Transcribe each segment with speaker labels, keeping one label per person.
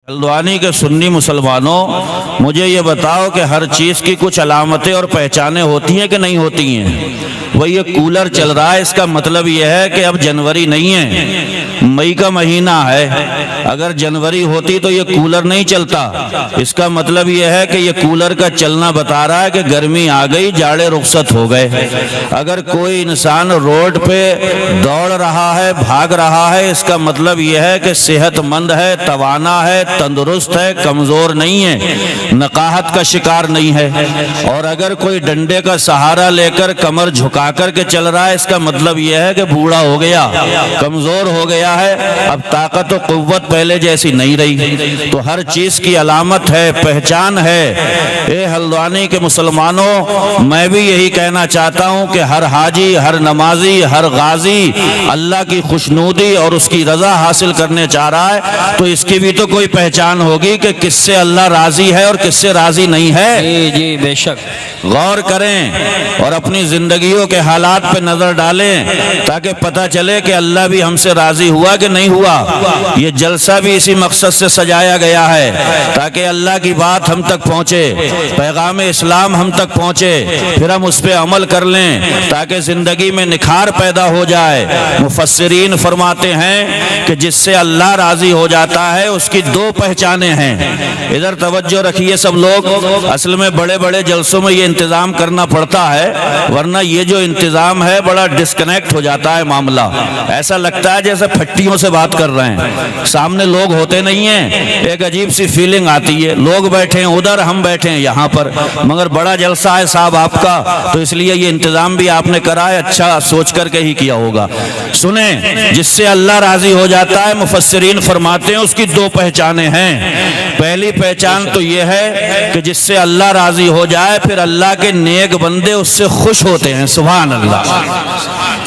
Speaker 1: ہلدوانی کے سنی مسلمانوں، مجھے یہ بتاؤ کہ ہر چیز کی کچھ علامتیں اور پہچانیں ہوتی ہیں کہ نہیں ہوتی ہیں؟ وہ یہ کولر چل رہا ہے، اس کا مطلب یہ ہے کہ اب جنوری نہیں ہے، مئی کا مہینہ ہے۔ اگر جنوری ہوتی تو یہ کولر نہیں چلتا۔ اس کا مطلب یہ ہے کہ یہ کولر کا چلنا بتا رہا ہے کہ گرمی آ گئی، جاڑے رخصت ہو گئے۔ اگر کوئی انسان روڈ پہ دوڑ رہا ہے، بھاگ رہا ہے، اس کا مطلب یہ ہے کہ صحت مند ہے، توانا ہے، تندرست ہے، کمزور نہیں ہے، نقاہت کا شکار نہیں ہے۔ اور اگر کوئی ڈنڈے کا سہارا لے کر کمر جھکا کر کے چل رہا ہے، اس کا مطلب یہ ہے کہ بوڑھا ہو گیا، کمزور ہو گیا ہے، اب طاقت و قوت پہلے جیسی نہیں رہی۔ تو ہر چیز کی علامت ہے، پہچان ہے۔ اے ہلدوانی کے مسلمانوں، میں بھی یہی کہنا چاہتا ہوں کہ ہر حاجی، ہر نمازی، ہر غازی اللہ کی خوشنودی اور اس کی رضا حاصل کرنے چاہ رہا ہے، تو اس کی بھی تو کوئی پہچان ہوگی کہ کس سے اللہ راضی ہے اور کس سے راضی نہیں ہے۔
Speaker 2: جی بے شک۔
Speaker 1: غور کریں اور اپنی زندگیوں کے حالات پہ نظر ڈالیں تاکہ پتہ چلے کہ اللہ بھی ہم سے راضی ہوا کہ نہیں ہوا۔ یہ جلسہ بھی اسی مقصد سے سجایا گیا ہے تاکہ اللہ کی بات ہم تک پہنچے، پیغام اسلام ہم تک پہنچے، پھر ہم اس پہ عمل کر لیں تاکہ زندگی میں نکھار پیدا ہو جائے۔ مفسرین فرماتے ہیں کہ جس سے اللہ راضی ہو جاتا ہے اس کی دو پہچانیں ہیں۔ ادھر توجہ رکھیے سب لوگ، اصل میں بڑے بڑے جلسوں میں یہ انتظام کرنا پڑتا ہے، ورنہ یہ جو انتظام ہے بڑا ڈسکنیکٹ ہو جاتا ہے معاملہ۔ ایسا لگتا ہے جیسے پھٹیوں سے بات کر رہے ہیں، سامنے لوگ ہوتے نہیں ہیں، ایک عجیب سی فیلنگ آتی ہے، لوگ بیٹھے ہیں ادھر، ہم بیٹھے ہیں یہاں پر، مگر بڑا جلسہ ہے صاحب آپ کا، تو اس لیے یہ انتظام بھی آپ نے کرا ہے، اچھا سوچ کر کے ہی کیا ہوگا۔ سنیں، جس سے اللہ راضی ہو جاتا ہے، مفسرین فرماتے ہیں اس کی دو پہچانیں ہیں۔ پہلی پہچان تو یہ ہے کہ جس سے اللہ راضی ہو جائے پھر اللہ کے نیک بندے اس سے خوش ہوتے ہیں۔ سبحان اللہ،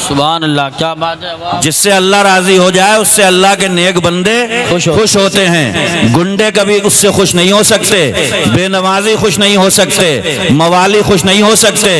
Speaker 2: سبحان اللہ، کیا بات ہے۔
Speaker 1: جس سے اللہ راضی ہو جائے اس سے اللہ کے نیک بندے خوش ہوتے ہیں۔ گنڈے کبھی اس سے خوش نہیں ہو سکتے، بے نمازی خوش نہیں ہو سکتے، موالی خوش نہیں ہو سکتے،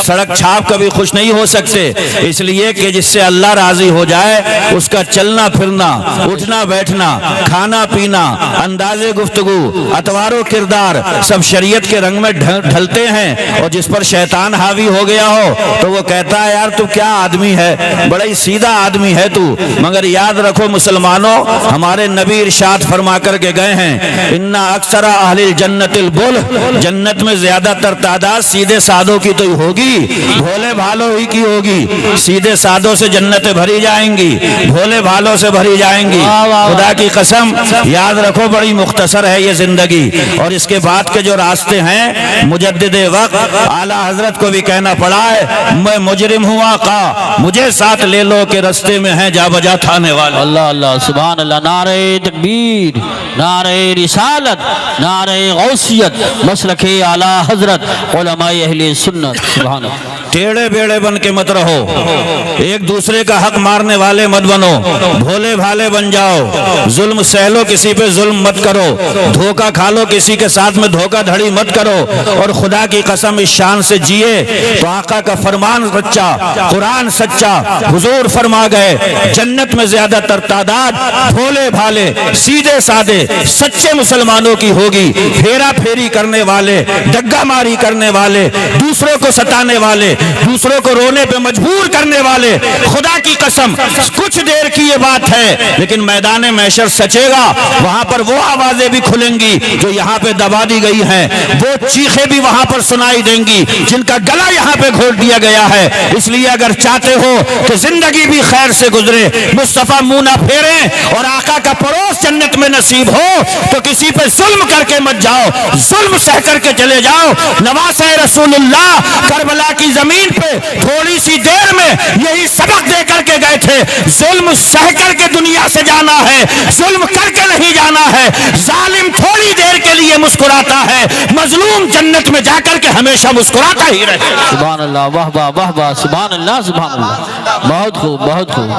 Speaker 1: سڑک چھاپ کبھی خوش نہیں ہو سکتے، اس لیے کہ جس سے اللہ راضی ہو جائے اس کا چلنا پھرنا، اٹھنا بیٹھنا، کھانا پینا، انداز گفتگو، اطوار و کردار سب شریعت کے رنگ میں ڈھلتے ہیں۔ اور جس پر شیطان حاوی ہو گیا ہو تو وہ کہتا ہے یار تو کیا آدمی ہے، بڑا ہی سیدھا آدمی ہے تو۔ مگر یاد رکھو مسلمانوں، ہمارے نبی ارشاد فرما کر کے گئے ہیں، اِنَّ اکثر اہل الجنت البل، جنت میں زیادہ تر تعداد سیدھے سادوں کی تو ہی ہوگی، بھولے بھالوں ہی کی ہوگی۔ سیدھے سادوں سے جنتیں بھری جائیں گی، بھولے بھالوں سے بھری جائیں گی۔ خدا کی قسم یاد رکھو، بڑی مختصر ہے یہ زندگی، اور اس کے بعد کے جو راستے ہیں، مجدد وقت اعلیٰ حضرت کو بھی کہنا پڑا ہے، میں مجرم ہوں آقا، مجھے ساتھ لے لو کہ رستے میں ہیں جا بجا تھانے والے۔
Speaker 2: اللہ اللہ، سبحان اللہ، نعرہ تکبیر، نعرہ رسالت، نعرہ غوثیت، مسلک اعلیٰ حضرت، علماء اہل سنت۔ سبحان اللہ۔
Speaker 1: ٹیڑے بیڑے بن کے مت رہو، ایک دوسرے کا حق مارنے والے مت بنو، بھولے بھالے بن جاؤ، ظلم سہ لو، کسی پہ ظلم مت کرو، دھوکہ کھا لو، کسی کے ساتھ میں دھوکہ دھڑی مت کرو، اور خدا کی قسم اس شان سے جیے تو آقا کا فرمان سچا، قرآن سچا، حضور فرما گئے جنت میں زیادہ تر تعداد بھولے بھالے سیدھے سادے سچے مسلمانوں کی ہوگی۔ پھیرا پھیری کرنے والے، ڈگا ماری کرنے والے، دوسروں کو ستانے والے، دوسروں کو رونے پہ مجبور کرنے والے، خدا کی قسم کچھ دیر کی یہ بات ہے، لیکن میدان محشر سچے گا، وہاں پر وہ آوازیں بھی کھلیں گی جو یہاں پہ دبا دی گئی ہیں، وہ چیخیں بھی وہاں پر سنائی دیں گی جن کا گلا یہاں پہ گھونٹ دیا گیا ہے۔ اس لیے اگر چاہتے ہو کہ زندگی بھی خیر سے گزرے، مصطفیٰ منہ نہ پھیریں اور آقا کا پڑوس جنت میں نصیب ہو، تو کسی پہ ظلم کر کے مت جاؤ، ظلم سہ کر کے چلے جاؤ۔ نواسہ رسول اللہ کربلا کی زمین پہ تھوڑی سی دیر میں یہی سبق دے کر کے گئے تھے، ظلم سہ کر کے دنیا سے جانا ہے، ظلم کر کے نہیں جانا ہے۔ ظالم تھوڑی دیر کے لیے لیے مسکراتا ہے، مظلوم جنت میں جا کر کے ہمیشہ مسکراتا ہی رہے۔
Speaker 2: سبحان اللہ، واہ واہ واہ واہ، سبحان اللہ سبحان اللہ، بہت خوب بہت خوب،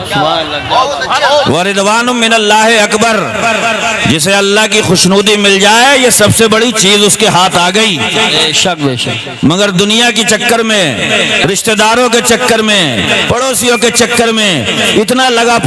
Speaker 2: سبحان اللہ۔
Speaker 1: وردوان من اللہ اکبر، جسے اللہ کی خوشنودی مل جائے یہ سب سے بڑی چیز اس کے ہاتھ آ گئی۔
Speaker 2: بے شک بے شک،
Speaker 1: مگر دنیا کی چکر میں، رشتہ داروں کے چکر میں، پڑوسیوں کے چکر میں اتنا لگا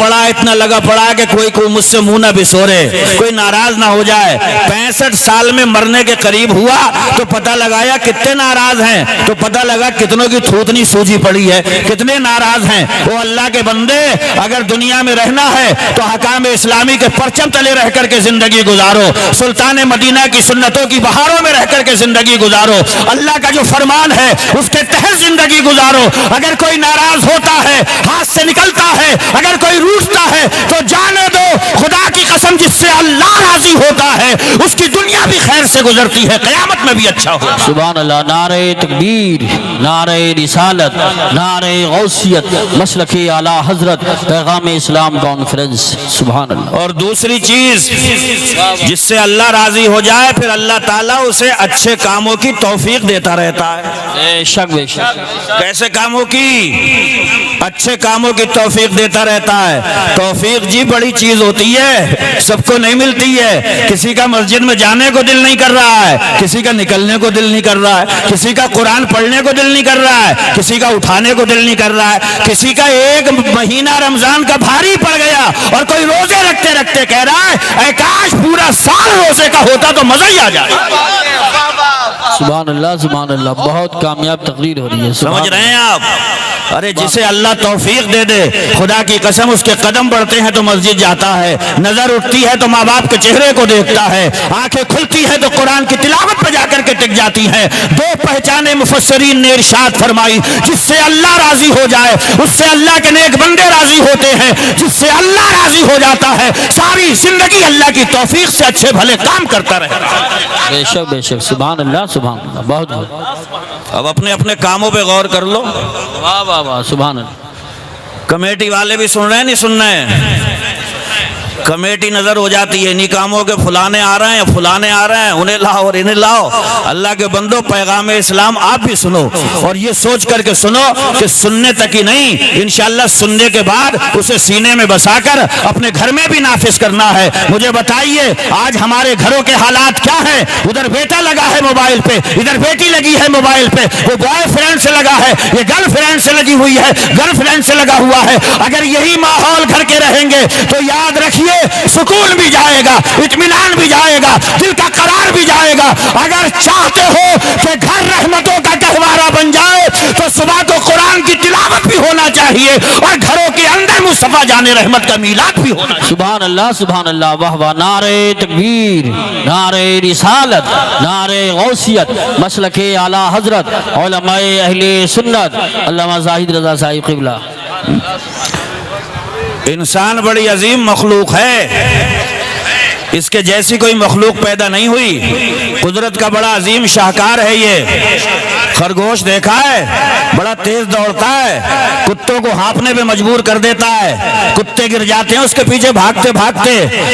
Speaker 1: پڑا کہ کوئی مجھ سے منہ نہ بسورے، کوئی ناراض نہ ہو جائے۔ 65 سال میں مرنے کے قریب ہوا تو پتہ لگایا کتنے ناراض ہیں، تو پتہ لگا کتنوں کی تھوتنی سوجی پڑی ہے، کتنے ناراض ہیں۔ وہ اللہ کے بندے، اگر دنیا میں رہنا ہے تو حکام اسلامی کے پرچم تلے رہ کر کے زندگی گزارو، سلطان مدینہ کی سنتوں کی بہاروں میں رہ کر کے زندگی گزارو، اللہ کا جو فرمان ہے اس کے تحت زندگی گزارو۔ اگر کوئی ناراض ہوتا ہے، ہاتھ سے نکلتا ہے، اگر کوئی روٹھتا ہے تو جانے دو، خدا کی قسم جس سے اللہ راضی ہوتا ہے اس کی دنیا بھی خیر سے گزرتی ہے، قیامت میں بھی اچھا ہو۔
Speaker 2: سبحان اللہ، نعرہ تکبیر، نعرہ رسالت، نعرہ غوثیت، مسلک اعلیٰ حضرت، پیغام اسلام کانفرنس، سبحان اللہ۔
Speaker 1: اور دوسری چیز جس سے اللہ راضی ہو جائے پھر اللہ تعالیٰ اسے اچھے کاموں کی توفیق دیتا رہتا ہے۔
Speaker 2: بے شک بے شک،
Speaker 1: کیسے کاموں کی؟ اچھے کاموں کی توفیق دیتا رہتا ہے۔ توفیق جی بڑی چیز ہوتی ہے، سب کو نہیں ملتی ہے۔ کسی کا مسجد میں جانے کو دل نہیں کر رہا ہے، کسی کا نکلنے کو دل نہیں کر رہا ہے، کسی کا قرآن پڑھنے کو دل نہیں کر رہا ہے، کسی کا اٹھانے کو دل نہیں کر رہا ہے، کسی کا ایک مہینہ رمضان کا بھاری پڑ گیا اور کوئی روزے رکھتے رکھتے کہہ رہا ہے اے کاش پورا سال روزے کا ہوتا تو مزہ ہی آ جائے۔
Speaker 2: سبحان اللہ سبحان اللہ، بہت کامیاب تقریر ہو رہی ہے،
Speaker 1: سمجھ رہے ہیں آپ؟ ارے جسے اللہ توفیق دے دے، خدا کی قسم اس کے قدم بڑھتے ہیں تو مسجد جاتا ہے، نظر اٹھتی ہے تو ماں باپ کے چہرے کو دیکھتا ہے، آنکھیں کھلتی ہے تو قرآن کی تلاوت پہ جا کر کے ٹک جاتی ہیں۔ دو پہچانے مفسرین نے ارشاد فرمائی، جس سے اللہ راضی ہو جائے اس سے اللہ کے نیک بندے راضی ہوتے ہیں، جس سے اللہ راضی ہو جاتا ہے ساری زندگی اللہ کی توفیق سے اچھے بھلے کام کرتا رہتا ہے۔
Speaker 2: بے شک بے شک، سبحان اللہ سبحان اللہ، بہت بہت،
Speaker 1: اب اپنے اپنے کاموں پہ غور کر لو۔
Speaker 2: واہ واہ واہ، سبحان اللہ۔
Speaker 1: کمیٹی والے بھی سن رہے ہیں نہیں سن رہے ہیں؟ کمیٹی نظر ہو جاتی ہے انہی کاموں کے، فلانے آ رہے ہیں فلانے آ رہے ہیں، انہیں لاؤ اور انہیں لاؤ۔ اللہ کے بندو پیغام اسلام آپ بھی سنو اور یہ سوچ کر کے سنو کہ سننے تک ہی نہیں، انشاءاللہ سننے کے بعد اسے سینے میں بسا کر اپنے گھر میں بھی نافذ کرنا ہے۔ مجھے بتائیے آج ہمارے گھروں کے حالات کیا ہیں؟ ادھر بیٹا لگا ہے موبائل پہ، ادھر بیٹی لگی ہے موبائل پہ، وہ بوائے فرینڈ سے لگا ہے، یہ گرل فرینڈ سے لگی ہوئی ہے، گرل فرینڈ سے لگا ہوا ہے۔ اگر یہی ماحول گھر کے رہیں گے تو یاد رکھیے سکون بھی جائے گا، اطمینان بھی جائے گا، دل کا قرار بھی جائے گا۔ اگر چاہتے ہو کہ گھر رحمتوں کا گہوارہ بن جائے تو صبح کو قرآن کی تلاوت بھی ہونا چاہیے اور گھروں کے اندر مصطفیٰ جان رحمت کا میلاد بھی ہونا چاہیے۔
Speaker 2: سبحان اللہ سبحان اللہ، واہ واہ، نعرہ تکبیر، نعرہ رسالت، نعرہ غوثیت، مسلک اعلیٰ حضرت، علماء اہل سنت، علامہ زاہد رضا صاحب قبلہ۔
Speaker 1: انسان بڑی عظیم مخلوق ہے، اس کے جیسی کوئی مخلوق پیدا نہیں ہوئی، قدرت کا بڑا عظیم شاہکار ہے یہ۔ خرگوش دیکھا ہے بڑا تیز دوڑتا ہے، کتوں کو ہانپنے پہ مجبور کر دیتا ہے، کتے گر جاتے ہیں اس کے پیچھے بھاگتے بھاگتے،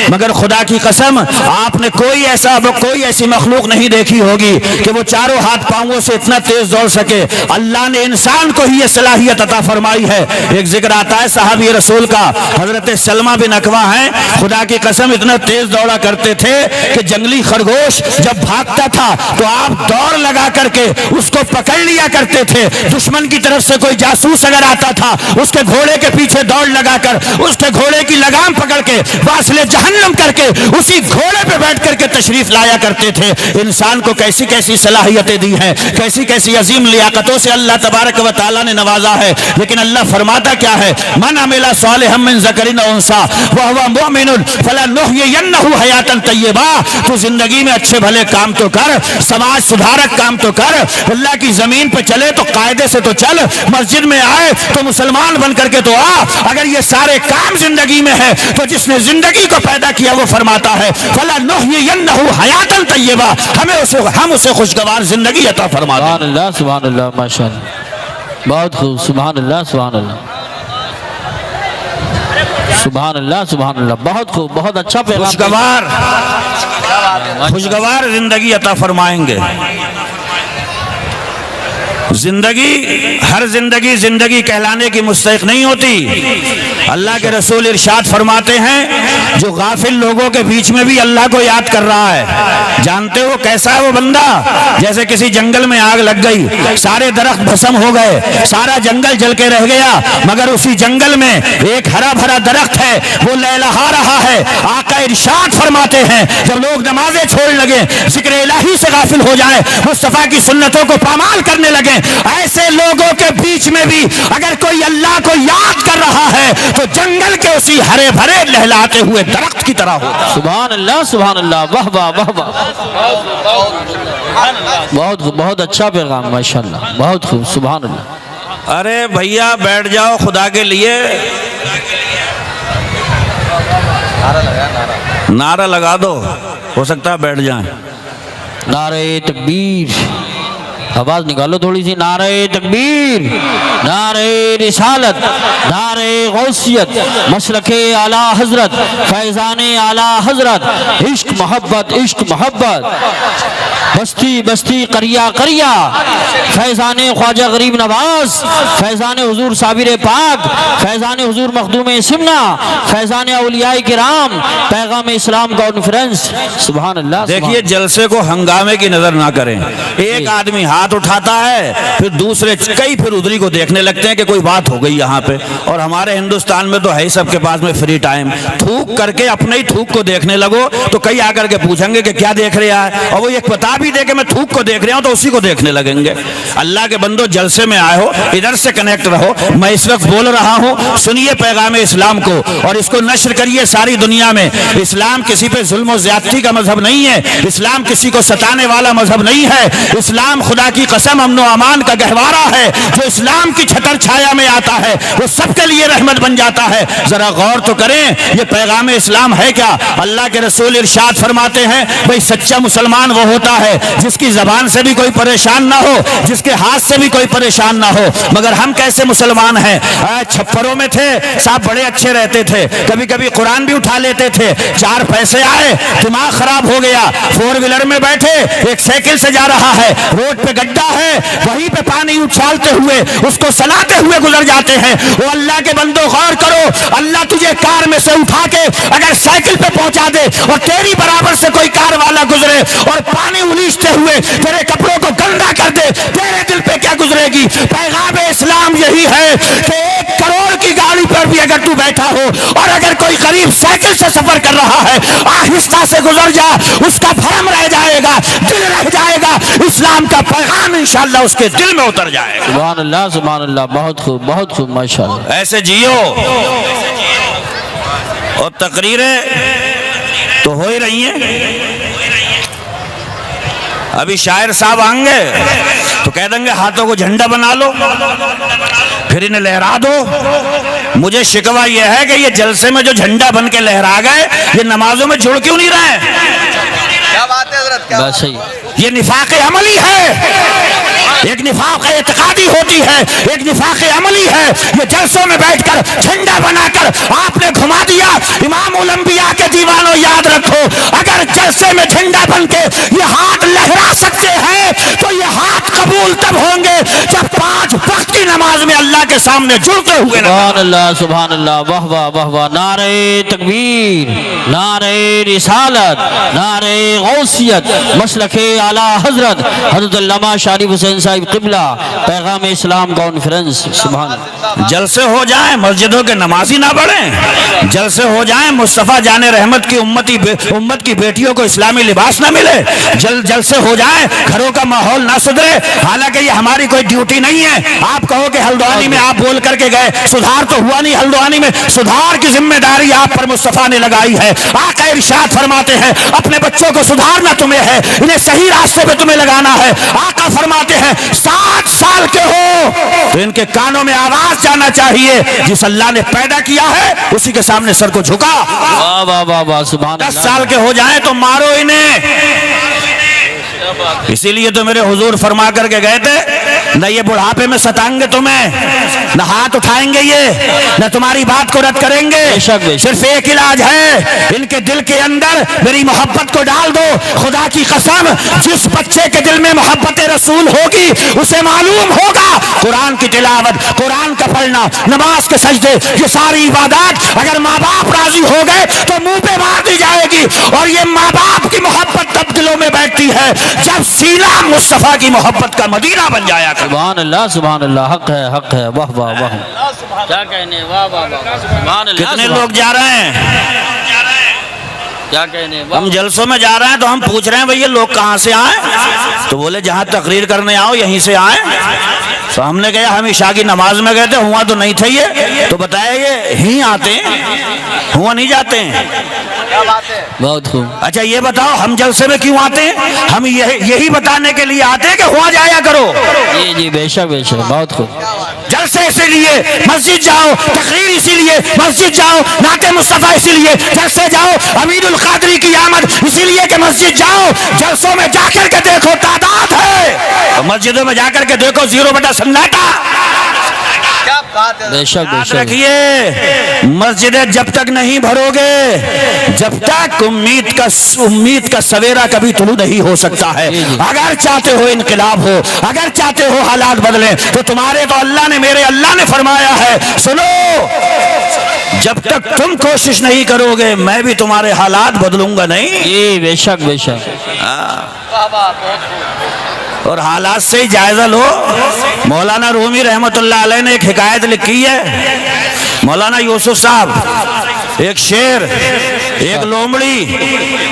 Speaker 1: مگر خدا کی قسم آپ نے کوئی ایسی مخلوق نہیں دیکھی ہوگی کہ وہ چاروں ہاتھ پاؤں سے اتنا تیز دوڑ سکے۔ اللہ نے انسان کو ہی یہ صلاحیت عطا فرمائی ہے۔ ایک ذکر آتا ہے صحابی رسول کا، حضرت سلمہ بن اکوع ہیں، خدا کی قسم اتنا تیز دوڑا کرتے تھے کہ جنگلی خرگوش جب بھاگتا تھا تو آپ دوڑ لگا کر کے اس کو پکڑ لیا کرتے تھے۔ دشمن کی طرف سے کوئی جاسوس اگر آتا تھا اس کے گھوڑے کے پیچھے دوڑ لگا کر اس کے گھوڑے کی لگام پکڑ کے واصل جہنم کر کے اسی گھوڑے پہ بیٹھ کر کے تشریف لایا کرتے تھے۔ انسان کو کیسی کیسی صلاحیتیں دی ہیں، کیسی کیسی عظیم لیاقتوں سے اللہ تبارک و تعالیٰ نے نوازا ہے، لیکن اللہ فرماتا کیا ہے؟ من عمل صالحا من ذکر او انثی وهو مؤمن فلنحیینہ حیاتا طیبہ۔ تو زندگی میں اچھے بھلے کام تو کر، سماج سدھارک کام تو کر، اللہ کی زمین پہ چلے تو قاعدے سے تو چل، مسجد میں آئے تو مسلمان بن کر کے تو آ۔ اگر یہ سارے کام زندگی میں ہے تو جس نے زندگی کو پیدا کیا وہ فرماتا ہے فلنحیینہ حیاتا طیبہ، ہم اسے خوشگوار زندگی عطا فرما دیں۔
Speaker 2: سبحان اللہ سبحان اللہ، ماشاء اللہ، بہت خوب، سبحان اللہ سبحان اللہ۔ سبحان اللہ، بہت خوب، بہت اچھا پیغام.
Speaker 1: خوشگوار زندگی عطا فرمائیں گے. زندگی، ہر زندگی زندگی کہلانے کی مستحق نہیں ہوتی. اللہ کے رسول ارشاد فرماتے ہیں جو غافل لوگوں کے بیچ میں بھی اللہ کو یاد کر رہا ہے، جانتے ہو کیسا ہے وہ بندہ؟ جیسے کسی جنگل میں آگ لگ گئی، سارے درخت بھسم ہو گئے، سارا جنگل جل کے رہ گیا، مگر اسی جنگل میں ایک ہرا بھرا درخت ہے، وہ لہلہا رہا ہے. آقا ارشاد فرماتے ہیں جب لوگ نمازیں چھوڑ لگے، ذکر الہی سے غافل ہو جائیں، مصطفیٰ کی سنتوں کو پامال کرنے لگے، ایسے لوگوں کے بیچ میں بھی اگر کوئی اللہ کو یاد کر رہا ہے تو جنگل کے اسی ہرے بھرے لہلاتے ہوئے درخت کی طرح ہوگا.
Speaker 2: سبحان اللہ، واہ واہ واہ واہ، بہت خوب، بہت اچھا پیغام، ماشاءاللہ، بہت خوب، سبحان اللہ.
Speaker 1: ارے بھیا بیٹھ جاؤ خدا کے لیے. نعرہ لگا دو، ہو سکتا ہے بیٹھ جائیں.
Speaker 2: نعرہ تکبیر، آواز نکالو تھوڑی سی. نعرہ تکبیر، نعرہ رسالت، نعرہ غوثیت، مسلک اعلی حضرت، فیضان اعلی حضرت، عشق محبت، عشق محبت، بستی بستی، قریہ قریہ، فیضان خواجہ غریب نواز، فیضان حضور صابر پاک، فیضان حضور مخدوم سمنا، فیضان اولیاء کرام، پیغام اسلام کانفرنس. سبحان اللہ.
Speaker 1: دیکھیے جلسے کو ہنگامے کی نظر نہ کریں. ایک آدمی ہاتھ اٹھاتا ہے، پھر دوسرے کئی پھر ادھری کو دیکھنے لگتے ہیں کہ کوئی بات ہو گئی یہاں پہ. اور ہمارے ہندوستان میں تو ہے ہی سب کے پاس میں فری ٹائم. تھوک کر کے اپنے ہی تھوک کو دیکھنے لگو تو کئی آ کر کے پوچھیں گے کہ کیا دیکھ رہا ہے، اور وہ ایک بتا بھی دے کہ میں تھوک کو دیکھ رہا ہوں تو اسی کو دیکھنے لگیں گے. اللہ کے بندو جلسے میں آئے ہو، ادھر سے کنیکٹ رہو. میں اس وقت بول رہا ہوں، سنیے پیغام اسلام کو اور اس کو نشر کریے ساری دنیا میں. اسلام کسی پہ ظلم و زیادتی کا مذہب نہیں ہے، اسلام کسی کو ستانے والا مذہب نہیں ہے. اسلام خدا کی قسم امن و امان کا گہوارہ ہے. جو اسلام کی چھتر چھایا میں آتا ہے وہ سب کے لیے رحمت بن جاتا ہے. ذرا غور تو کریں یہ پیغام اسلام ہے کیا. اللہ کے رسول ارشاد فرماتے ہیں بھئی سچا مسلمان وہ ہوتا ہے جس کی زبان سے بھی کوئی پریشان نہ ہو، جس کے ہاتھ سے بھی کوئی پریشان نہ ہو. مگر ہم کیسے مسلمان ہیں؟ چھپروں میں تھے صاحب، بڑے اچھے رہتے تھے، کبھی کبھی قرآن بھی اٹھا لیتے تھے. 4 پیسے آئے، دماغ خراب ہو گیا، 4 ویلر میں بیٹھے، ایک سائیکل سے جا رہا ہے، روڈ پہ گڈھا ہے، وہیں پہ پانی اچھالتے ہوئے اس کو سلاتے ہوئے گزر جاتے ہیں. وہ اللہ کے بندو غور کرو، اللہ تجھے کار میں سے اٹھا کے اگر سائیکل پہ پہنچا دے اور تیری برابر سے کوئی کار والا گزرے اور پانی الیچتے ہوئے تیرے کپڑوں کو گندا کر دے، تیرے دل پہ کیا گزرے گی؟ پیغام اسلام یہی ہے کہ 1 کروڑ کی گاڑی پر بھی اگر تو بیٹھا ہو اور اگر کوئی غریب سائیکل سے سفر کر رہا ہے، آہستہ سے گزر جا، اس کا بھرم رہ جائے گا، دل رہ جائے گا، اسلام کا پیغام انشاءاللہ اس کے دل میں اتر جائے گا.
Speaker 2: سبحان اللہ، سبحان اللہ، بہت خوب، بہت خوب، ماشاءاللہ.
Speaker 1: ایسے جیو. اور تقریریں تو ہو ہی رہی ہیں. ابھی شاعر صاحب آئیں گے تو کہہ دیں گے ہاتھوں کو جھنڈا بنا لو، پھر انہیں لہرا دو. مجھے شکوہ یہ ہے کہ یہ جلسے میں جو جھنڈا بن کے لہرا گئے یہ نمازوں میں جڑ کیوں نہیں رہے؟
Speaker 3: کیا بات ہے حضرت؟
Speaker 2: بس صحیح.
Speaker 1: یہ نفاق عملی ہے. ایک نفاق اعتقادی ہوتی ہے، ایک نفاق عملی ہے. یہ جلسوں میں بیٹھ کر جھنڈا بنا کر آپ نے گھما دیا. امام الانبیاء کے دیوانوں یاد رکھو، اگر جلسے میں جھنڈا بن کے یہ ہاتھ لہرا سکتے ہیں تو یہ ہاتھ قبول تب ہوں گے جب 5 وقت کی نماز میں اللہ کے سامنے جڑتے ہوئے.
Speaker 2: سبحان اللہ، سبحان اللہ، واہ واہ واہ واہ. نعرہ تکبیر، نعرہ رسالت، نعرہ غوثیت، مسلک اعلی حضرت حضرت علامہ شریف حسین صاحب قبلہ، پیغام اسلام کانفرنس. سبحان اللہ.
Speaker 1: جلسے ہو جائیں، مسجدوں کے نمازی نہ بڑھیں. جلسے ہو جائیں، مصطفیٰ جان رحمت کی امت کی بیٹیوں کو اسلامی لباس نہ ملے. جلسے ہو جائیں، گھروں کا ماحول نہ سدھرے. حالانکہ یہ ہماری کوئی ڈیوٹی نہیں ہے. آپ کہو کہ ہلدوانی میں آپ بول کر کے گئے، سدھار تو ہوا نہیں. ہلدوانی میں سدھار کی ذمہ داری آپ پر مصطفیٰ نے لگائی ہے. آقا ارشاد فرماتے ہیں اپنے بچوں کو سدھارنا تمہیں ہے، انہیں صحیح راستے پہ تمہیں لگانا ہے. آقا فرماتے ہیں 7 سال کے ہو تو ان کے کانوں میں آواز جانا چاہیے، جس اللہ نے پیدا کیا ہے اسی کے سامنے سر کو جھکا.
Speaker 2: واہ واہ واہ واہ. سبحان
Speaker 1: 10
Speaker 2: اللہ.
Speaker 1: سال کے ہو جائیں تو مارو انہیں. اسی لیے تو میرے حضور فرما کر کے گئے تھے نہ یہ بڑھاپے میں ستائیں گے تمہیں، نہ ہاتھ اٹھائیں گے یہ، نہ تمہاری بات کو رد کریں گے۔ صرف ایک علاج ہے، ان کے دل کے اندر میری محبت کو ڈال دو۔ خدا کی قسم، جس بچے کے دل میں محبت رسول ہوگی اسے معلوم ہوگا قرآن کی تلاوت، قرآن کا پڑھنا، نماز کے سجدے، یہ ساری عبادات اگر ماں باپ راضی ہو گئے تو منہ پہ مار دی جائے گی۔ اور یہ ماں باپ کی محبت تب دلوں میں بیٹھتی ہے جب سینہ مصطفیٰ کی محبت کا مدینہ بن جایا کرے۔
Speaker 2: سبحان اللہ سبحان اللہ، حق ہے حق ہے، واہ واہ واہ، کیا کہنے، واہ واہ واہ، سبحان اللہ۔
Speaker 1: کتنے لوگ جا رہے ہیں؟
Speaker 2: کیا کہنے،
Speaker 1: ہم جلسوں میں جا رہے ہیں تو ہم پوچھ رہے ہیں بھئی یہ لوگ کہاں سے آئیں؟ تو بولے جہاں تقریر کرنے آؤ یہیں سے آئیں۔ تو ہم نے کہا ہم عشاء کی نماز میں گئے تھے، ہوا تو نہیں تھے یہ، تو بتایا یہ ہی آتے ہیں، ہوا نہیں جاتے ہیں۔
Speaker 3: کیا بات ہے؟
Speaker 2: بہت خوب۔
Speaker 1: اچھا یہ بتاؤ ہم جلسے میں کیوں آتے ہیں؟ ہم یہی بتانے کے لیے آتے ہیں کہ ہوا جایا کرو۔
Speaker 2: جی جی بے شک بے شک، بہت خوب۔
Speaker 1: جلسے اسی لیے مسجد جاؤ، تقریر اسی لیے مسجد جاؤ، نعت مصطفیٰ اسی لیے جلسے جاؤ، امین القادری کی آمد اسی لیے کہ مسجد جاؤ۔ جلسوں میں جا کر کے دیکھو تعداد ہے، مسجدوں میں جا کر کے دیکھو 0 سناٹا۔
Speaker 3: کیا بات ہے؟
Speaker 2: بے شک بے
Speaker 1: یاد
Speaker 2: شک،
Speaker 1: رکھیے مسجدیں جب تک نہیں بھرو گے جب تک امید کا سویرا کبھی طلوع نہیں ہو سکتا ہے۔ اگر چاہتے ہو انقلاب ہو، اگر چاہتے ہو حالات بدلیں تو تمہارے تو میرے اللہ نے فرمایا ہے، سنو جب تک تم کوشش نہیں کرو گے میں بھی تمہارے حالات بدلوں گا نہیں۔
Speaker 2: جی بے شک بے شک۔
Speaker 3: واہ واہ، بہت خوب۔
Speaker 1: اور حالات سے ہی جائزہ لو۔ مولانا رومی رحمت اللہ علیہ نے ایک حکایت لکھی ہے، مولانا یوسف صاحب، ایک شیر، ایک لومڑی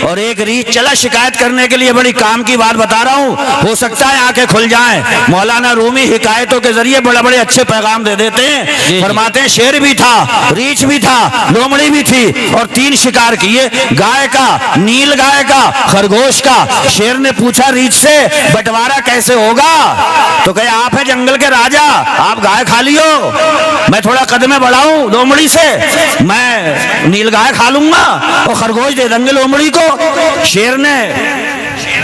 Speaker 1: اور ایک ریچھ چلا شکایت کرنے کے لیے، بڑی کام کی بات بتا رہا ہوں، ہو سکتا ہے آنکھیں کھل جائیں۔ مولانا رومی حکایتوں کے ذریعے بڑے بڑے اچھے پیغام دے دیتے ہیں۔ فرماتے ہیں شیر بھی تھا، ریچھ بھی تھا، لومڑی بھی تھی اور 3 شکار کیے، گائے کا، نیل گائے کا، خرگوش کا۔ شیر نے پوچھا ریچھ سے بٹوارا کیسے ہوگا؟ تو کہے آپ ہیں جنگل کے راجا، آپ گائے کھا لیو، میں تھوڑا قدمیں بڑھاؤں لومڑی سے، میں نیل گائے کھا لوں گا اور خرگوش دے دیں گے لومڑی کو۔ شیر نے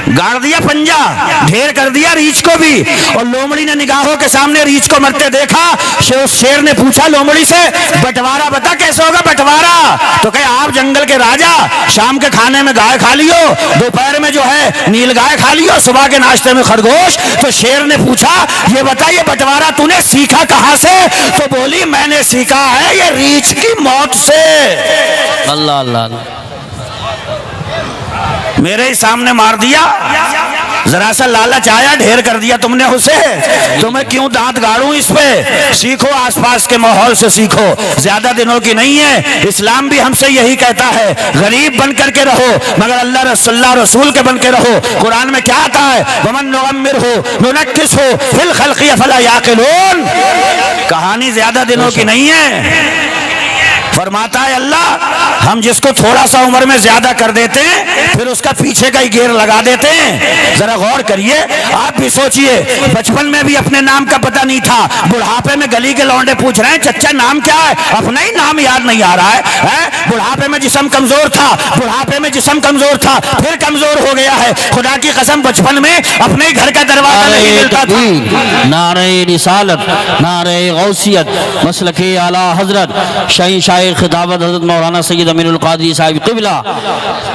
Speaker 1: گاڑ دیا پنجا، ڈھیر کر دیا ریچھ کو بھی، اور لومڑی نے نگاہوں کے سامنے ریچھ کو مرتے دیکھا۔ شیر نے پوچھا لومڑی سے بٹوارا بتا کیسے ہوگا بٹوارا؟ تو کہے آپ جنگل کے راجا، شام کے کھانے میں گائے کھا لیو، دوپہر میں جو ہے نیل گائے کھا لیو، صبح کے ناشتے میں خرگوش۔ تو شیر نے پوچھا یہ بتا یہ بٹوارا تو نے سیکھا کہاں سے؟ تو بولی میں نے سیکھا ہے یہ ریچھ کی موت سے۔
Speaker 2: اللہ اللہ اللہ،
Speaker 1: میرے ہی سامنے مار دیا، ذرا سا لالچ آیا، ڈھیر کر دیا تم نے اسے، تو میں کیوں دانت گاڑوں اس پہ؟ سیکھو آس پاس کے ماحول سے سیکھو، زیادہ دنوں کی نہیں ہے۔ اسلام بھی ہم سے یہی کہتا ہے غریب بن کر کے رہو مگر اللہ رسول کے بن کے رہو۔ قرآن میں کیا آتا ہے؟ وَمَن نُعَمِّرْهُ نُنَكِّسْهُ فِي الْخَلْقِ أَفَلَا يَعْقِلُونَ۔ کہانی زیادہ دنوں کی نہیں ہے۔ فرماتا ہے اللہ ہم جس کو تھوڑا سا عمر میں زیادہ کر دیتے ہیں پھر اس کا پیچھے کا ہی گیر لگا دیتے ہیں۔ ذرا غور کریے، آپ بھی سوچئے، بچپن میں بھی اپنے نام کا پتہ نہیں تھا، بڑھاپے میں گلی کے لونڈے پوچھ رہے ہیں چچا نام کیا ہے؟ اپنا ہی نام یاد نہیں آ رہا ہے۔ بڑھاپے میں جسم کمزور تھا، بڑھاپے میں جسم کمزور تھا، پھر کمزور ہو گیا ہے۔ خدا کی قسم بچپن میں اپنے ہی گھر کا دروازہ نہیں ملتا تھا۔
Speaker 2: نعرہ رسالت، نعرہ غوثیت، مسلک اعلیٰ حضرت شاہ خطابت حضرت مولانا سید امین القادری صاحب قبلہ،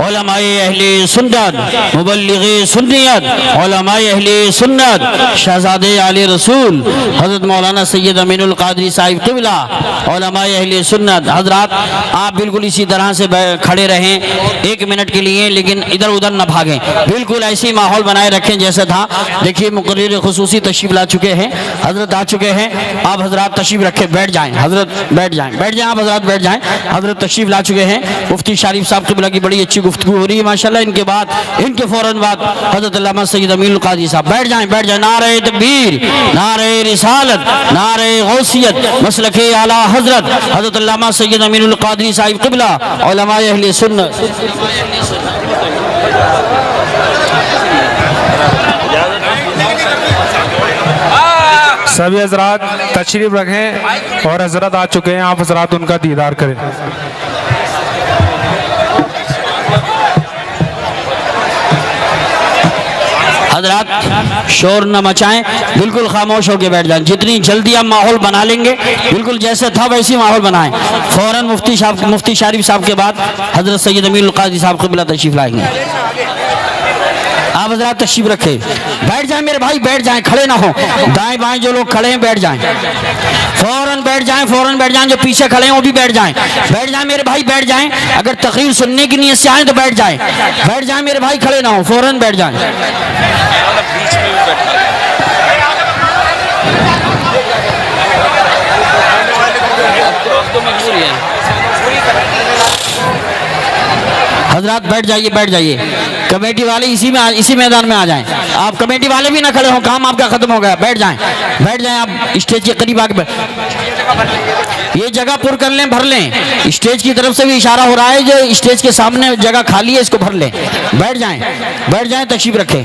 Speaker 2: علماء اہل سنت، مبلغ سنیت، علماء اہل سنت، شہزادے علی رسول حضرت مولانا سید امین القادری صاحب قبلہ، علماء اہل سنت۔ حضرات آپ بالکل اسی طرح سے کھڑے رہیں 1 منٹ کے لیے، لیکن ادھر ادھر نہ بھاگیں، بالکل ایسی ماحول بنائے رکھیں جیسا تھا۔ دیکھیے مقرر خصوصی تشریف لا چکے ہیں، حضرت آ چکے ہیں، آپ حضرات تشریف رکھیں، بیٹھ جائیں حضرت، بیٹھ جائیں آپ حضرات، بیٹھ جائیں۔ حضرت تشریف لا چکے ہیں، مفتی شریف صاحب قبلہ کی بڑی اچھی گفتگو ہو رہی ہے ماشاءاللہ۔ ان کے بعد، ان کے فوراً بعد حضرت علامہ سید امین القادری صاحب، بیٹھ جائیں بیٹھ جائیں۔ نعرہ تکبیر، نعرہ رسالت، نعرہ غوثیت، مسلک اعلیٰ حضرت حضرت علامہ سید امین القادری صاحب قبلہ، علماء اہل سنت۔
Speaker 4: سبھی حضرات تشریف رکھیں اور حضرت آ چکے ہیں، آپ حضرات ان کا دیدار کریں۔
Speaker 2: حضرات شور نہ مچائیں، بالکل خاموش ہو کے بیٹھ جائیں. جتنی جلدی ہم ماحول بنا لیں گے بالکل جیسے تھا ویسی ماحول بنائیں. فوراً مفتی شریف صاحب کے بعد حضرت سید امین القاضی صاحب قبلہ تشریف لائیں گے. آپ حضرات تشریف رکھے، بیٹھ جائیں میرے بھائی، بیٹھ جائیں، کھڑے نہ ہوں. دائیں بائیں جو لوگ کھڑے ہیں بیٹھ جائیں، فوراً بیٹھ جائیں، فوراً بیٹھ جائیں. جو پیچھے کھڑے ہیں وہ بھی بیٹھ جائیں. بیٹھ جائیں میرے بھائی، بیٹھ جائیں. اگر تقریر سننے کی نیت سے آئیں تو بیٹھ جائیں. بیٹھ جائیں میرے بھائی، کھڑے نہ ہوں، فوراً بیٹھ جائیں. حضرات بیٹھ جائیے، بیٹھ جائیے. کمیٹی والے اسی میدان میں آ جائیں. آپ کمیٹی والے بھی نہ کھڑے ہوں، کام آپ کا ختم ہو گیا. بیٹھ جائیں، بیٹھ جائیں. آپ اسٹیج کے قریب آ کے یہ جگہ پر کر لیں، بھر لیں. اسٹیج کی طرف سے بھی اشارہ ہو رہا ہے جو اسٹیج کے سامنے جگہ خالی ہے اس کو بھر لیں. بیٹھ جائیں، بیٹھ جائیں، تشریف رکھیں.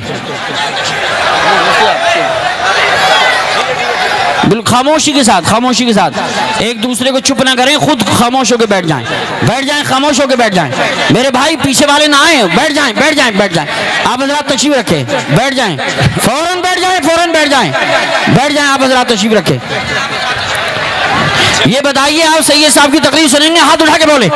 Speaker 2: بالکل خاموشی کے ساتھ، خاموشی کے ساتھ. ایک دوسرے کو چپ نہ کریں، خود خاموش ہو کے بیٹھ جائیں. بیٹھ جائیں، خاموش ہو کے بیٹھ جائیں. میرے بھائی پیچھے والے نہ آئیں، بیٹھ جائیں، بیٹھ جائیں، بیٹھ جائیں. آپ حضرات تشریف رکھیں، بیٹھ جائیں، فوراً بیٹھ جائیں، فوراً بیٹھ جائیں. بیٹھ جائیں آپ حضرات تشریف رکھیں. یہ بتائیے آپ سید صاحب کی تقریر سنیں گے؟ ہاتھ اٹھا کے بولے.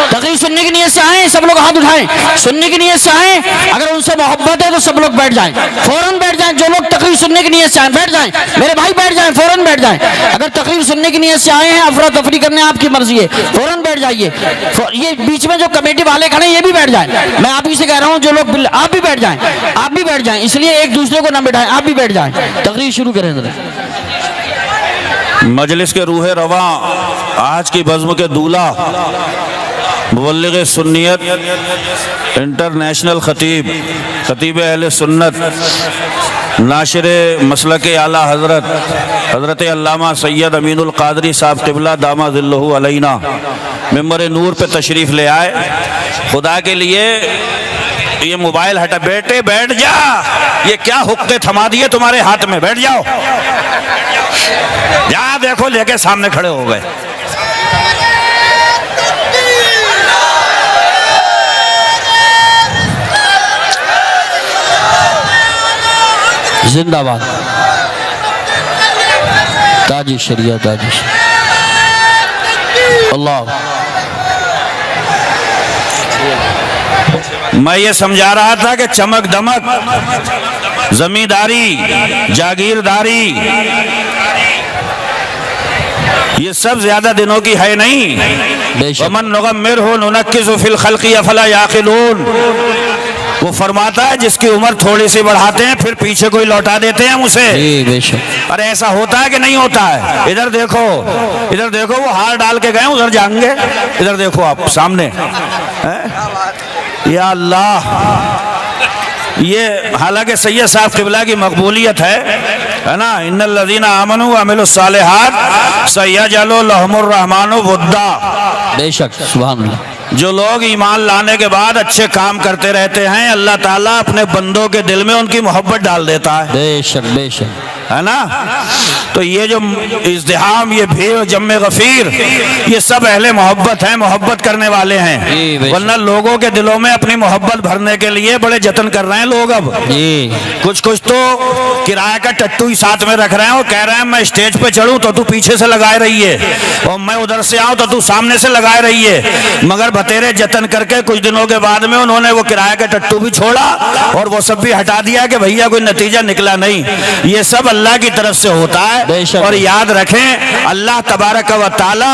Speaker 2: تقریر سننے کی نیت سے آئیں، سب لوگ ہاتھ اٹھائیں. سننے کی نیت سے آئیں، اگر ان سے محبت ہے تو سب لوگ بیٹھ جائیں، فوراً بیٹھ جائیں. جو لوگ تقریر سننے کی نیت سے آئیں بیٹھ جائیں. میرے بھائی بیٹھ جائیں، فوراً بیٹھ جائیں. اگر تقریر سننے کی نیت سے آئے ہیں، افراتفری کرنے آپ کی مرضی ہے، فوراً بیٹھ جائیے. یہ بیچ میں جو کمیٹی والے کھڑے ہیں یہ بھی بیٹھ جائیں. میں آپ ہی سے کہہ رہا ہوں جو لوگ آپ بھی بیٹھ جائیں، آپ بھی بیٹھ جائیں. اس لیے ایک دوسرے کو نہ بٹھائیں، آپ بھی بیٹھ جائیں. تقریر شروع کریں.
Speaker 1: مجلس کے روح رواں، آج کی بزم کے دولہ، مبلغ سنیت، انٹرنیشنل خطیب، خطیب اہل سنت، ناشر مسلک اعلیٰ حضرت حضرت علامہ سید امین القادری صاحب قبلہ دامہ ظلہ علینا ممبر نور پہ تشریف لے آئے. خدا کے لیے یہ موبائل ہٹا. بیٹے بیٹھ جا، یہ کیا حقے تھما دیے تمہارے ہاتھ میں؟ بیٹھ جاؤ. یہاں دیکھو لے کے سامنے کھڑے ہو گئے.
Speaker 2: زندہ باد تاج شریعت، تاج اللہ.
Speaker 1: میں یہ سمجھا رہا تھا کہ چمک دمک، زمینداری، جاگیرداری، یہ سب زیادہ دنوں کی ہے نہیں. وَمَن نُغَمِّرْهُ نُنَكِّسُ فِي الْخَلْقِ أَفَلَا يَعْقِلُونَ. وہ فرماتا ہے جس کی عمر تھوڑی سی بڑھاتے ہیں پھر پیچھے کوئی لوٹا دیتے ہیں ہم اسے. ارے ایسا ہوتا ہے کہ نہیں ہوتا ہے؟ ادھر دیکھو، ادھر دیکھو، وہ ہار ڈال کے گئے ادھر جائیں گے. ادھر دیکھو آپ سامنے. یا اللہ، یہ حالانکہ سید صاحب قبلہ کی مقبولیت ہے نا. ان الذین آمنوا وعملوا الصالحات سیجعل لهم الرحمن ودا.
Speaker 2: بے شک، سبحان اللہ.
Speaker 1: جو لوگ ایمان لانے کے بعد اچھے کام کرتے رہتے ہیں اللہ تعالیٰ اپنے بندوں کے دل میں ان کی محبت ڈال دیتا ہے.
Speaker 2: بے شک، بے شک،
Speaker 1: ہے نا. تو یہ جو ازدحام، یہ بھیڑ، جمع غفیر، یہ سب اہل محبت ہیں، محبت کرنے والے ہیں. ورنہ لوگوں کے دلوں میں اپنی محبت بھرنے کے لیے بڑے جتن کر رہے ہیں لوگ. اب کچھ تو کرایہ کا ٹٹو ہی ساتھ میں رکھ رہے ہیں اور کہہ رہے ہیں میں اسٹیج پہ چڑھوں تو تو پیچھے سے لگائے رہیے، اور میں ادھر سے آؤں تو تو سامنے سے لگائے رہیے. مگر بتیرے جتن کر کے کچھ دنوں کے بعد میں انہوں نے وہ کرایہ کا ٹٹو بھی چھوڑا اور وہ سب بھی ہٹا دیا کہ بھیا کوئی نتیجہ نکلا نہیں. یہ سب اللہ کی طرف سے ہوتا ہے. اور یاد رکھیں اللہ تبارک و تعالی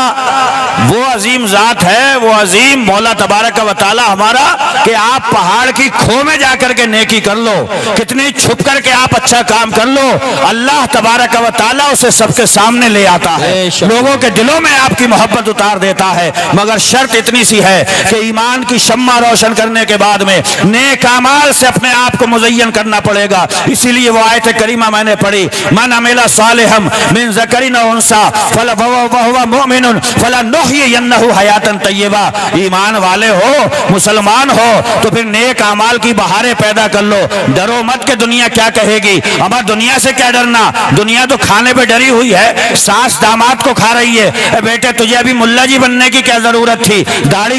Speaker 1: وہ عظیم ذات ہے، وہ عظیم مولا تبارک و تعالی ہمارا کہ آپ پہاڑ کی کھو میں جا کر کے نیکی کر لو، کتنی چھپ کر کے آپ اچھا کام کر لو، اللہ تبارک و تعالی اسے سب کے سامنے لے آتا ہے، لوگوں کے دلوں میں آپ کی محبت اتار دیتا ہے. مگر شرط اتنی سی ہے کہ ایمان کی شمع روشن کرنے کے بعد میں نیک اعمال سے اپنے آپ کو مزین کرنا پڑے گا. اسی لیے وہ آیت کریمہ میں نے پڑھی، من عمل صالحا من ذکر او انثى وهو مؤمن فلنحيينه حیاتا طیبہ. ایمان والے ہو، مسلمان ہو تو پھر نیک اعمال کی بہاریں پیدا کر لو. ڈرو مت کہ دنیا کیا کہے گی. ہمارا دنیا سے کیا ڈرنا، دنیا تو کھانے پہ ڈری ہوئی ہے، ساس داماد کو کھا رہی ہے. بیٹے تجھے ابھی ملا جی بننے کی کیا ضرورت تھی، داڑھی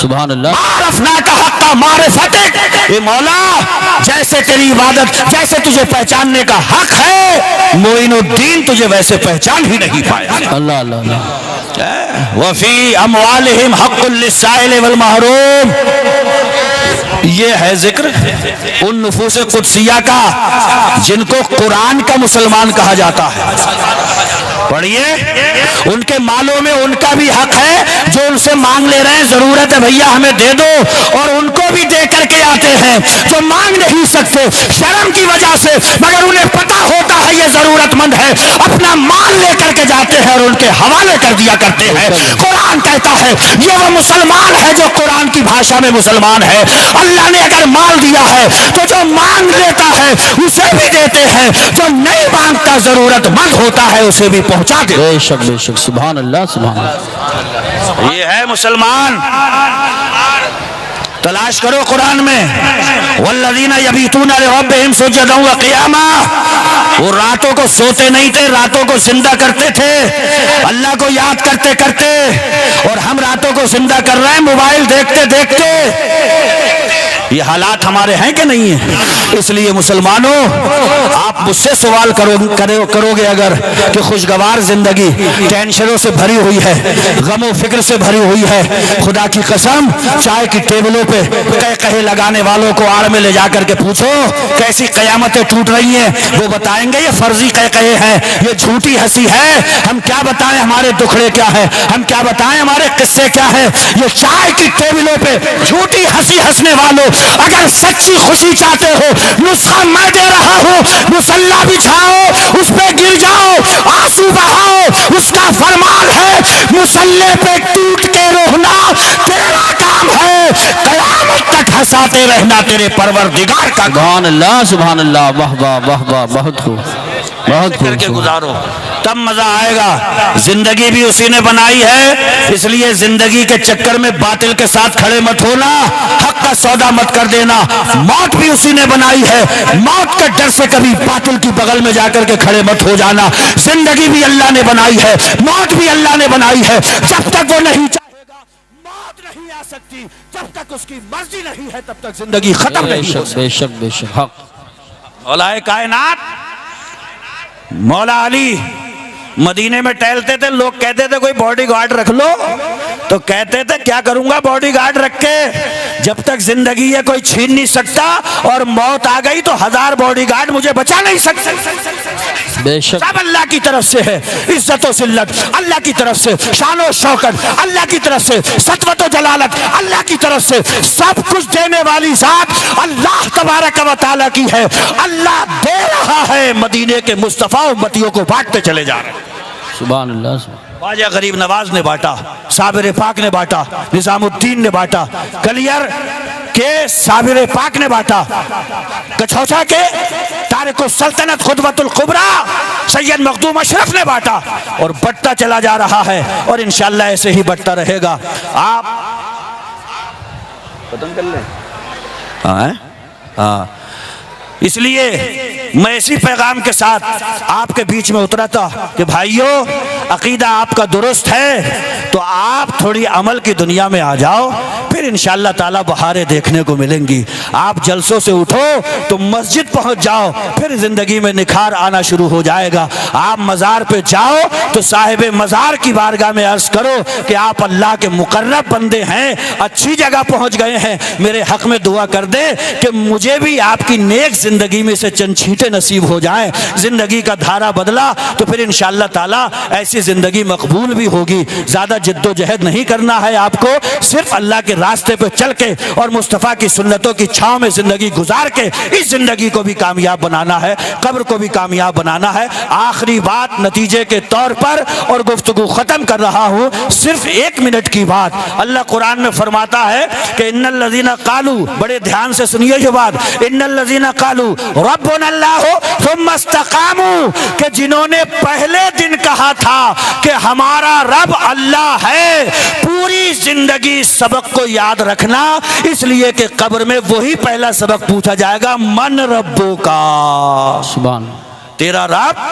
Speaker 2: سبحان اللہ
Speaker 1: عرفنا کا حق کا معرفتک، اے مولا جیسے تیری عبادت، جیسے تجھے پہچاننے کا حق ہے، معین الدین تجھے ویسے پہچان ہی نہیں پایا۔
Speaker 2: اللہ اللہ اللہ
Speaker 1: وفی اموالہم حق للسائل والمحروم، یہ ہے ذکر ان نفوس قدسیہ کا جن کو قرآن کا مسلمان کہا جاتا ہے۔ پڑھیے، ان کے مالوں میں ان کا بھی حق ہے جو ان سے مانگ لے رہے ہیں، ضرورت ہے بھیا ہمیں دے دو، اور ان کو بھی دے کر کے آتے ہیں جو مانگ نہیں سکتے شرم کی وجہ سے، مگر انہیں پتا ہوتا ہے یہ ضرورت مند ہے، اپنا مال لے کر کے جاتے ہیں اور ان کے حوالے کر دیا کرتے ہیں۔ قرآن کہتا ہے یہ وہ مسلمان ہے جو قرآن کی بھاشا میں مسلمان ہے۔ اللہ نے اگر مال دیا ہے تو جو مانگ لیتا ہے اسے بھی دیتے ہیں، جو نہیں مانگتا ضرورت مند ہوتا ہے اسے بھی پہنچا دے۔
Speaker 2: بے شک سبحان اللہ سبحان اللہ
Speaker 1: یہ ہے مسلمان۔ تلاش کرو قرآن میں، والذین یبیتون لربہم سجدا وقیاما، وہ راتوں کو سوتے نہیں تھے، راتوں کو زندہ کرتے تھے اللہ کو یاد کرتے کرتے، اور ہم راتوں کو زندہ کر رہے ہیں موبائل دیکھتے دیکھتے۔ یہ حالات ہمارے ہیں کہ نہیں ہیں؟ اس لیے مسلمانوں آپ مجھ سے سوال کرو گے اگر کہ خوشگوار زندگی ٹینشنوں سے بھری ہوئی ہے، غم و فکر سے بھری ہوئی ہے، خدا کی قسم چائے کی ٹیبلوں پہ کہے لگانے والوں کو آڑ میں لے جا کر کے پوچھو کیسی قیامتیں ٹوٹ رہی ہیں، وہ بتائیں گے یہ فرضی کہے ہیں، یہ جھوٹی ہنسی ہے۔ ہم کیا بتائیں ہمارے دکھڑے کیا ہیں، ہم کیا بتائیں ہمارے قصے کیا ہیں۔ یہ چائے کی ٹیبلوں پہ جھوٹی ہنسی ہنسنے والوں، اگر سچی خوشی چاہتے ہو نسخہ میں دے رہا ہوں، مصلا بچھاؤ، اس پہ گر جاؤ، آنسو بہاؤ، اس کا فرمان ہے مصلے پہ ٹوٹ کے رونا تیرا کام ہے، قیامت تک ہنساتے رہنا تیرے پروردگار کا کام۔
Speaker 2: سبحان اللہ واہ واہ واہ واہ، بہت خوب بہت
Speaker 1: کر کے
Speaker 2: خوب
Speaker 1: گزارو تب مزہ آئے گا۔ زندگی بھی اسی نے بنائی ہے، اس لیے زندگی کے چکر میں باطل کے ساتھ کھڑے مت ہونا، حق کا سودا مت کر دینا۔ موت بھی اسی نے بنائی ہے، موت کے ڈر سے کبھی باطل کی بغل میں جا کر کے کھڑے مت ہو جانا۔ زندگی بھی اللہ نے بنائی ہے، موت بھی اللہ نے بنائی ہے، جب تک وہ نہیں چاہے گا موت نہیں آ سکتی، جب تک اس کی مرضی نہیں ہے تب تک زندگی ختم
Speaker 2: بے
Speaker 1: نہیں ہو
Speaker 2: شک بے شک بے شک حق
Speaker 1: مولا کائنات مولا علی مدینے میں ٹہلتے تھے، لوگ کہتے تھے کوئی باڈی گارڈ رکھ لو، تو کہتے تھے کیا کروں گا باڈی گارڈ رکھ کے، جب تک زندگی ہے کوئی چھین نہیں سکتا، اور موت آ گئی تو 1000 باڈی گارڈ مجھے بچا نہیں سکتے۔
Speaker 2: بے شک
Speaker 1: سب اللہ کی طرف سے ہے، عزت و ذلت اللہ کی طرف سے، شان و شوکت اللہ کی طرف سے، سطوت و جلالت اللہ کی طرف سے، سب کچھ دینے والی ذات اللہ تبارک و تعالیٰ کی ہے۔ اللہ دے رہا ہے، مدینے کے مصطفیٰ امتیوں کو بانٹتے چلے جا رہے ہیں۔
Speaker 2: سبحان اللہ
Speaker 1: خواجہ غریب نواز نے بانٹا، صابر پاک نے بانٹا، نظام الدین نے بانٹا، کلیر کے صابر پاک نے بانٹا، کچھوچا کے تارک السلطنت خطبۃ القبریٰ سید مخدوم اشرف نے بانٹا، اور بٹتا چلا جا رہا ہے، اور انشاءاللہ ایسے ہی بٹتا رہے گا۔ آپ ختم کر لیں؟ ہاں اس لیے میں اسی پیغام کے ساتھ آپ کے بیچ میں اترا تھا کہ بھائیو عقیدہ آپ کا درست ہے تو آپ تھوڑی عمل کی دنیا میں آ جاؤ، پھر انشاءاللہ تعالیٰ بہاریں دیکھنے کو ملیں گی۔ آپ جلسوں سے اٹھو تو مسجد پہنچ جاؤ، پھر زندگی میں نکھار آنا شروع ہو جائے گا۔ آپ مزار پہ جاؤ تو صاحب مزار کی بارگاہ میں عرض کرو کہ آپ اللہ کے مقرب بندے ہیں، اچھی جگہ پہنچ گئے ہیں، میرے حق میں دعا کر دے کہ مجھے بھی آپ کی نیک زندگی میں سے چند چھینٹے نصیب ہو جائیں۔ زندگی کا دھارا بدلا تو پھر انشاءاللہ تعالیٰ ایسی زندگی مقبول بھی ہوگی۔ زیادہ جد و جہد نہیں کرنا ہے آپ کو، صرف اللہ کے راستے پہ چل کے اور مصطفیٰ کی سنتوں کی چھاؤں میں زندگی گزار کے اس زندگی کو بھی کامیاب بنانا ہے، قبر کو بھی کامیاب بنانا ہے۔ آخری بات نتیجے کے طور پر اور گفتگو ختم کر رہا ہوں، صرف 1 منٹ کی بات۔ اللہ قرآن میں فرماتا ہے کہ ان الذین قالوا، بڑے دھیان سے سنیے یہ بات، ان الذین قالوا ربنا اللہ ثم استقاموا، کہ جنہوں نے پہلے دن کہا تھا کہ ہمارا رب اللہ ہے، پوری زندگی سبق کو یاد رکھنا، اس لیے کہ قبر میں وہی پہلا سبق پوچھا جائے گا، من ربو کا،
Speaker 2: سبحان
Speaker 1: تیرا رب؟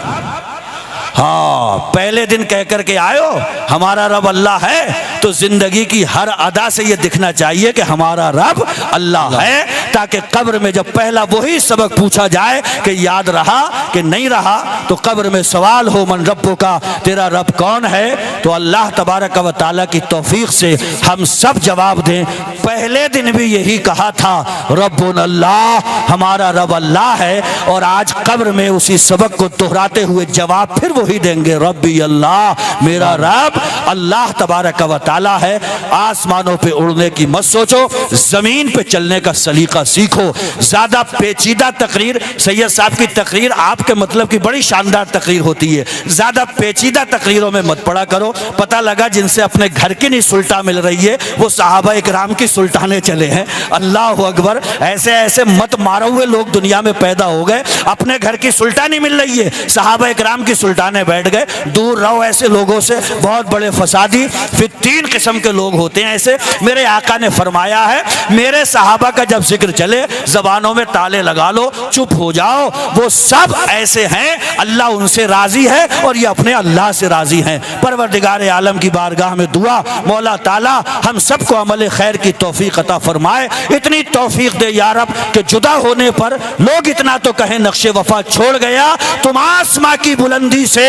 Speaker 1: ہاں پہلے دن کہہ کر کے آئے ہو ہمارا رب اللہ ہے، تو زندگی کی ہر ادا سے یہ دکھنا چاہیے کہ ہمارا رب اللہ ہے، تاکہ قبر میں جب پہلا وہی سبق پوچھا جائے کہ یاد رہا کہ نہیں رہا، تو قبر میں سوال ہو من ربوں کا، تیرا رب کون ہے، تو اللہ تبارک و تعالیٰ کی توفیق سے ہم سب جواب دیں۔ پہلے دن بھی یہی کہا تھا ربنا اللہ، ہمارا رب اللہ ہے، اور آج قبر میں اسی سبق کو دہراتے ہوئے جواب پھر وہی دیں گے، ربی اللہ، میرا رب اللہ تبارک و تعالیٰ ہے۔ آسمانوں پہ اڑنے کی مت سوچو، زمین پہ چلنے کا سلیقہ سیکھو۔ زیادہ پیچیدہ تقریر، سید صاحب کی تقریر آپ کے مطلب کی بڑی شاندار تقریر ہوتی ہے، زیادہ پیچیدہ تقریروں میں مت پڑا کرو۔ پتہ لگا جن سے اپنے گھر کی نہیں سلطہ مل رہی ہے وہ صحابہ اکرام کی سلطانے چلے ہیں۔ اللہ اکبر، ایسے ایسے مت مارے ہوئے لوگ دنیا میں پیدا ہو گئے، اپنے گھر کی سلطہ نہیں مل رہی ہے، صحابہ اکرام کی سلطانے بیٹھ گئے۔ دور رہو ایسے لوگوں سے، بہت بڑے فسادی، پھر 3 قسم کے لوگ ہوتے ہیں ایسے۔ میرے آقا نے فرمایا ہے میرے صحابہ کا جب ذکر چلے زبانوں میں تالے لگا لو، چپ ہو جاؤ، وہ سب ایسے ہیں اللہ ان سے راضی ہے اور یہ اپنے اللہ سے راضی ہیں۔ پروردگار عالم کی بارگاہ میں دعا، مولا تعالیٰ ہم سب کو عمل خیر کی توفیق عطا فرمائے، اتنی توفیق دے یا رب کہ جدا ہونے پر لوگ اتنا تو کہیں نقش وفا چھوڑ گیا، تم آسماں کی بلندی سے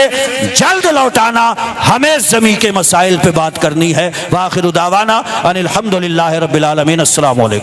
Speaker 1: جلد لوٹانا، ہمیں زمین کے مسائل پہ بات کرنی ہے۔ وآخر دعوانا ان الحمدللہ رب العالمین۔ السلام علیکم۔